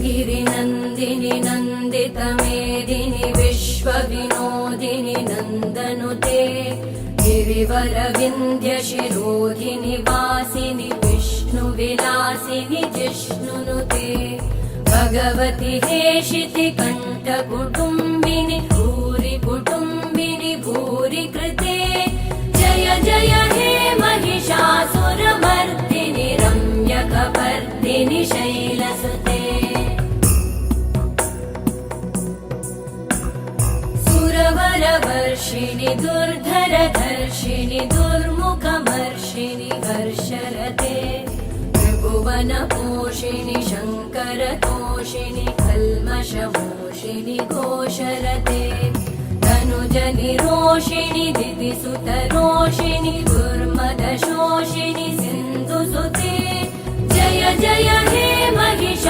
गिरिनन्दिनि नन्दितमेदिनि विश्वविनोदिनि नन्दनुते गिरिवरविन्ध्यशिरोधिनि वासिनि विष्णुविलासिनि जिष्णुनुते भगवति हेशिति कण्ठकुटुम्बिनि भूरि कुटुम्बिनि भूरि कृते जय जय हे महिषासुरमर्दिनि रम्यकपर्दिनि शैलसुते सुरवरवर्षिणि दुर्धरधर्षिणि दुर्मुखमर्षिणि हर्षरते त्रिभुवनपोषिणि शङ्करतोषिणि कल्मषमोषिणि घोषरते तनुजनिरोषिणि दिदिसुतरोषिणि दुर्मदशोषिणि सिन्धुसुते जय जय हे महिषा